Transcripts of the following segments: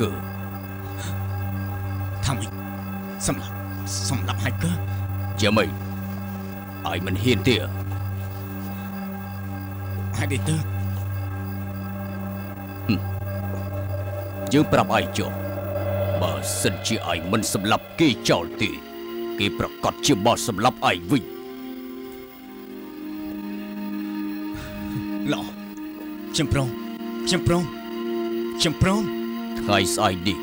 គឺថាម៉េចសម្រាប់ hacker យ៉ាងម៉េចឲ្យមិនហ៊ានទេហើយទេទៅយើងប្រាប់ឯងចុះបើសិនជាឯងមិនសម្លាប់គេចោលទេគេប្រកាសជាបោះសម្លាប់ឯងវិញឡោះខ្ញុំព្រមថ្ងៃស្អែកនេះ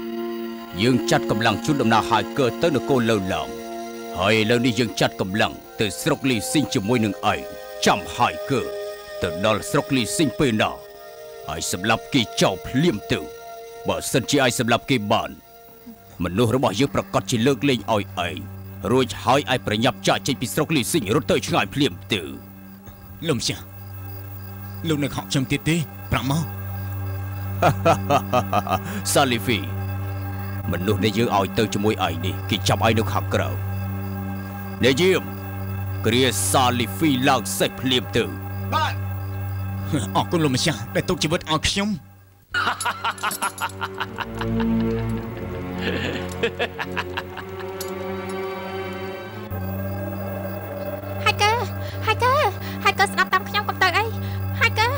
យើងចាត់កម្លាំងជួនដំណើរ hacker ទៅនគរលើឡងហើយឥឡូវនេះយើងចាត់កម្លាំងទៅស្រុកលីស៊ីងជាមួយនឹងឯងចាំ hacker ទៅដល់ស្រុកលីស៊ីងពេលណាហើយសម្លាប់គេចោលភ្លាមទៅបើសិនជាឯងសម្លាប់គេបានមនុស្សរបស់យើងប្រកាសជាលើកលែងឲ្យឯងរួចហើយឯងប្រញាប់ចាកចេញពីស្រុកលីស៊ីងរត់ទៅឆ្ងាយភ្លាមទៅលោកម្ចាស់លោកនៅខកខ្ញុំទៀតទេប្រាប់មកសាលីហ្វីមនុស្សដែលយើងឲ្យទៅជាមួយឯងនេះគេចាប់ឯងនៅខាងក្រៅអ្នកយាមគ្រាសាលីហ្វីឡើងសេះភ្លាមទៅបាទអរគុណលោកម្ចាស់ដែលទុកជីវិតឲ្យខ្ញុំHacker ស្ដាប់តាមខ្ញុំកុំទៅអី Hacker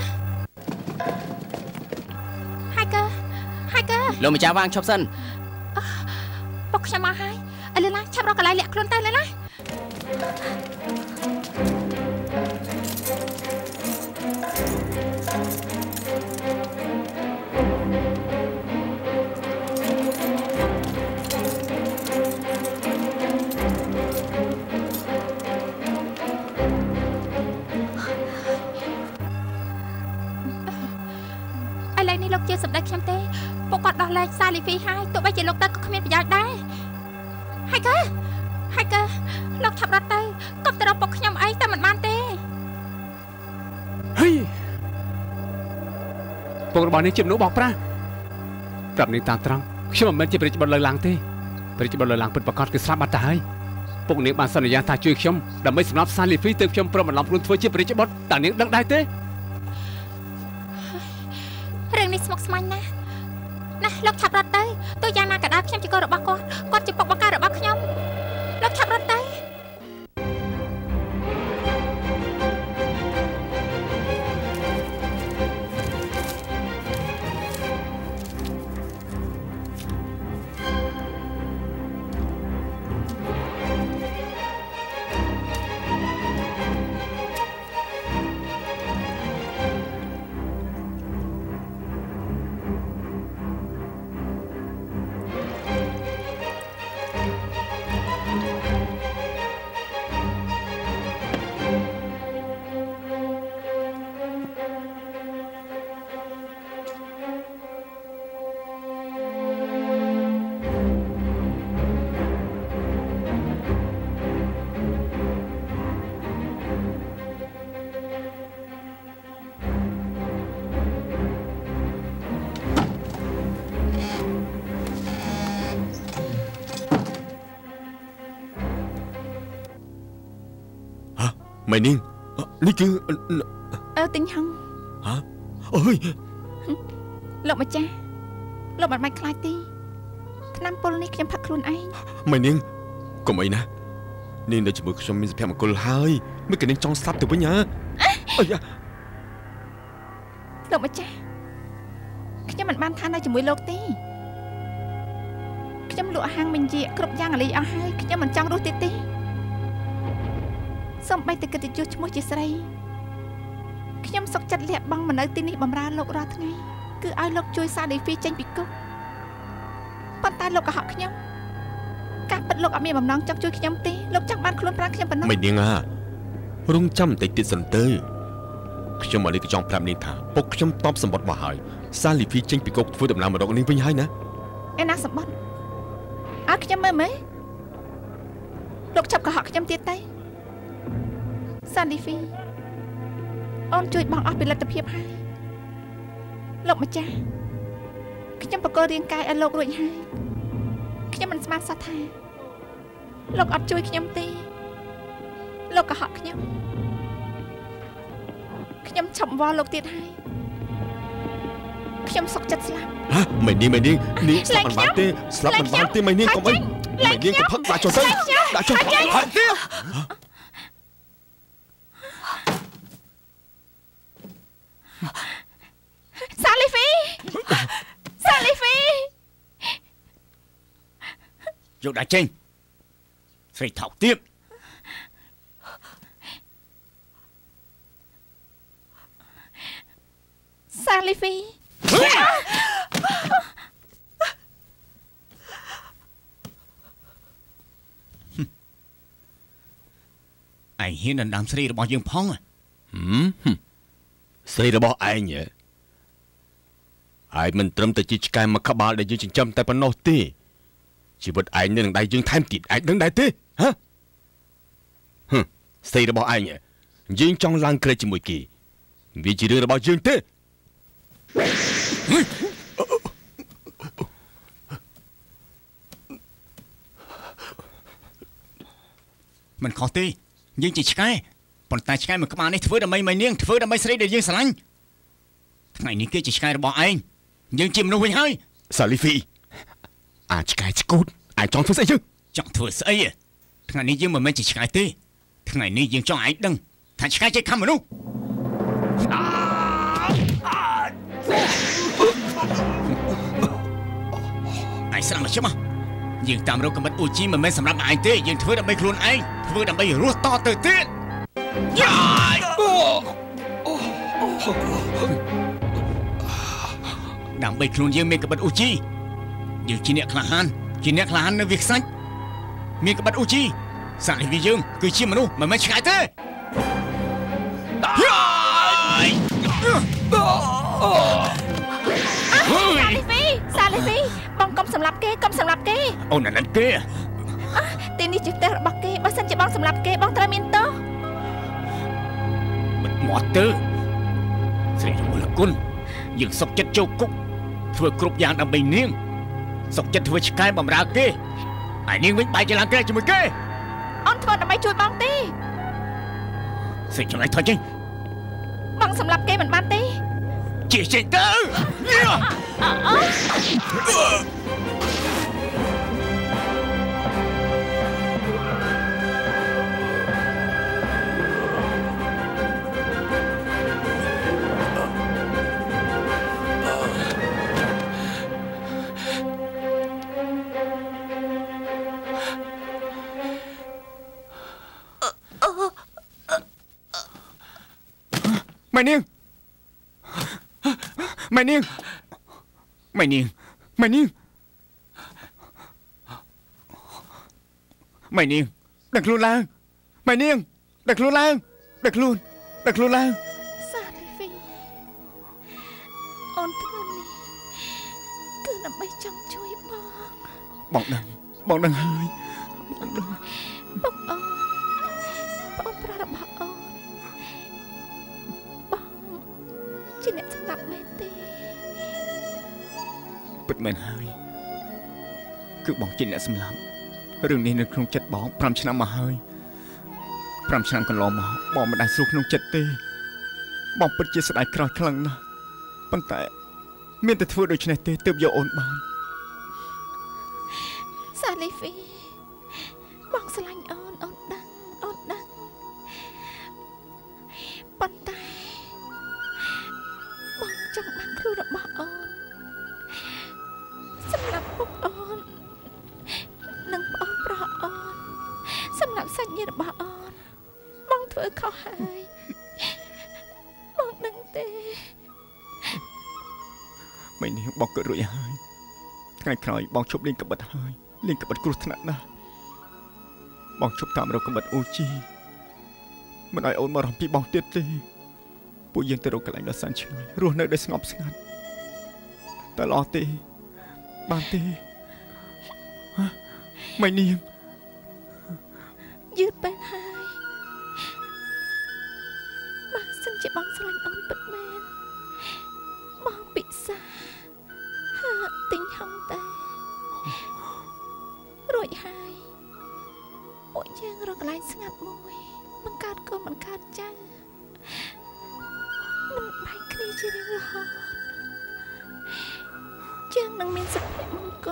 លោកម្ចាស់វ៉ាងឈប់សិនពុកខ្ញុំមកហើយឥឡូវឡាឆាប់រកកន្លែងលាក់ខ្លួនទៅលើឡាលោកជាសម្ដេចខ្ញុំទេពួកគាត់ដោះលែងសាលីហ្វីហើយទោះបីជាលោកទៅក៏គ្មានប្រយោជន៍ដែរ Hacker លោកឆាប់រត់ទៅកុំទៅរកពួកខ្ញុំអីតែមិនបានទេហីពុករបស់នេះជាមនុស្សបោកប្រាស់ប្រាប់នេះតាមត្រង់ខ្ញុំមិនមែនជាប្រជាបុត្រលើឡើងទេប្រជាបុត្រលើឡើងពិតប្រាកដគឺស្លាប់បាត់ទៅហើយពុកនាងបានសន្យាថាជួយខ្ញុំដើម្បីសម្រាប់សាលីហ្វីទើបខ្ញុំព្រមបន្លំខ្លួនធ្វើជាប្រជាបុត្រតើនាងដឹងដែរទេរឿងនេះស្មុគស្មាញណាស់លោកឆាប់រត់ទៅទោះយ៉ាងណាក៏ដោយខ្ញុំជាកូនរបស់គាត់ជាពុកបង្ការរបស់ខ្ញុំលោកឆាប់រត់ទៅម៉ៃនាងនេះគឺទិញហងហ៎អើយលោកម្ចាស់លោកមិនបាច់ខ្លាចទេថ្នាំពុលនេះខ្ញុំផឹកខ្លួនឯងម៉ៃនាងកុំអីណានាងនៅជាមួយខ្ញុំមានសុភមង្គលហើយមិនក៏នាងចង់ស្លាប់ទៅវិញហ៎អីលោកម្ចាស់ខ្ញុំមិនបានថានៅជាមួយលោកទេខ្ញុំលក់ហាងមិញជាគ្រប់យ៉ាងឥឡូវអស់ហើយខ្ញុំមិនចង់រស់ទៀតទេសូម្បីតែកិត្តិយសឈ្មោះជាស្រីខ្ញុំសុខចិត្តលះបង់មកនៅទីនេះបម្រើលោករាល់ថ្ងៃគឺឲ្យលោកជួយសាលីហ្វីចេញពីគុកប៉ុន្តែលោកកុហកខ្ញុំការពិតលោកអត់មានបំណងចង់ជួយខ្ញុំទេលោកចង់បានខ្លួនប្រាំងខ្ញុំប៉ុណ្ណោះមិននាងរងចាំបន្តិចទៀតសិនទៅខ្ញុំមកនេះក៏ចង់ប្រាប់នាងថាពុកខ្ញុំតបសម្បត្តិមកហើយសាលីហ្វីចេញពីគុកធ្វើដំណើរមករកនាងវិញហើយណាឯណាសម្បត្តិឲ្យខ្ញុំមើលលោកចាប់កុហកខ្ញុំទៀតទេសាលីហ្វីអូនជួយបងអស់ពីលទ្ធភាពហើយលោកម្ចាស់ខ្ញុំបកគលរាងកាយឲ្យលោករួចហើយខ្ញុំមិនស្មានសោះថាលោកអត់ជួយខ្ញុំទេលោកកុហកខ្ញុំឈប់វល់លោកទៀតហើយ ខ្ញុំសុកចិត្តស្លាប់ មិននាងនេះស្លាប់មិនបានទេស្លាប់មិនបានទេមិននាងកុំអីមិននាងកុំផឹកដាក់ចុះទៅដាក់ចុះហើយទេសាលីហ្វីយកដាក់ចេញស្រីថោកទៀតសាលីហ្វីឯងហ៊ានដណ្ដើមស្រីរបស់យើងផងស្រីរបស់ឯងហើយមិនត្រឹមតែជាឆ្កែមួយក្បាលដែលយើងចិញ្ចឹមតែប៉ុណ្ណោះទេជីវិតឯងនៅនឹងដៃយើងថែមទៀតឯងដឹងដែរទេហ៎ស្រីរបស់ឯងយើងចង់ឡើងក្រេតជាមួយគេវាជារឿងរបស់យើងទេមិនខុសទេយើងជាឆ្កែប៉ុន្តែឆ្កែមួយក្បាលនេះធ្វើដើម្បីមីនាងធ្វើដើម្បីស្រីដែលយើងស្រឡាញ់ថ្ងៃនេះគេជាឆ្កែរបស់ឯងយើងជាមនុស្សវិញហើយសាលីហ្វីអាចឆ្កែឆ្កូតអាចចង់ធ្វើស្អីយើងចង់ធ្វើស្អីថ្ងៃនេះយើងមិនមែនជាឆ្កែទេថ្ងៃនេះយើងចង់ឯងដឹងថាឆ្កែចេះខំមនុស្សឯងស្រាំមកច្បាស់យើងតាមរកកំបិតអ៊ូជីមិនមែនសម្រាប់ឯងទេយើងធ្វើដើម្បីខ្លួនឯងធ្វើដើម្បីរស់តទៅទៀតដើម្បីខ្លួនយើងមានកំបិតអ៊ូជីយើងជាអ្នកក្លាហាននៅវាខ្សាច់មានកំបិតអ៊ូជីសាលីវីយើងគឺជាមនុស្សមិនមែនឆ្កែទេសាលីហ្វីបងកុំសម្លាប់គេអូនណាត់គេទីនេះជាផ្ទះរបស់គេបើសិនជាបងសម្លាប់គេបងត្រូវមានទោសមិនមាត់ទៅស្រីរមលគុណយើងសុកចិត្តចូលគុកធ្វើគ្រប់យ៉ាងដើម្បីនាងសុកចិត្តធ្វើឆ្កែបំរើគេហើយនាងវិញបែរជាឡើងក្រែកជាមួយគេអូនធ្វើដើម្បីជួយបងទេស្រីចង់ឲ្យថយចេញបងសម្លាប់គេមិនបានទេជាចេញទៅម៉ែនាងដឹកខ្លួនឡើងម៉ែនាងដឹកខ្លួនឡើងសាលីហ្វីអូនធ្វើនេះគឺដើម្បីចង់ជួយបងដឹងហើយបងប្រុសរបស់អូនបងជាអ្នកសម្លាប់មែនទេពិតមែនហើយគឺបងជាអ្នកសម្លាប់រឿងនេះនៅក្នុងចិត្តបង5ឆ្នាំមកហើយ5ឆ្នាំកន្លងមកបងមិនដែលស្រួលក្នុងចិត្តទេបងពិតជាស្ដាយក្រោយខ្លាំងណាស់ប៉ុន្តែមានតែធ្វើដូច្នេះទេទើបយកអូនបានសាលីហ្វីបងស្រឡាញ់អូនដឹងប៉ុន្តែបងចង់បានគ្រូរបស់អូនសម្រាប់ពុកអូននិងប្អូនប្រុសអូនសម្រាប់សាច់ញាតិរបស់អូនបងធ្វើខុសហើយបងដឹងទេមិននេះបងក៏រួចហើយថ្ងៃក្រោយបងជប់លេងក្បិតហើយលេងក្បិតគ្រោះថ្នាក់ណាស់បងជប់តាមរកក្បិតអ៊ូជីមិនឲ្យអូនមករំពីបងទៀតទេពួកយើងទៅរកកន្លែងដ៏សែនឆ្ងាយរស់នៅដោយស្ងប់ស្ងាត់តែល្អទេបានទេម៉ែនាងយឺតបែបហើយបើសិនជាបងស្រឡាញ់អូនពិតមែនបងពិសាទិញហងតែរួចហើយពួកយើងរកកន្លែងស្ងាត់មួយបង្កើតកូនបង្កើតចៅមិនបែកគ្នាជារៀងរហូត យើងនឹងមានសុភមង្គល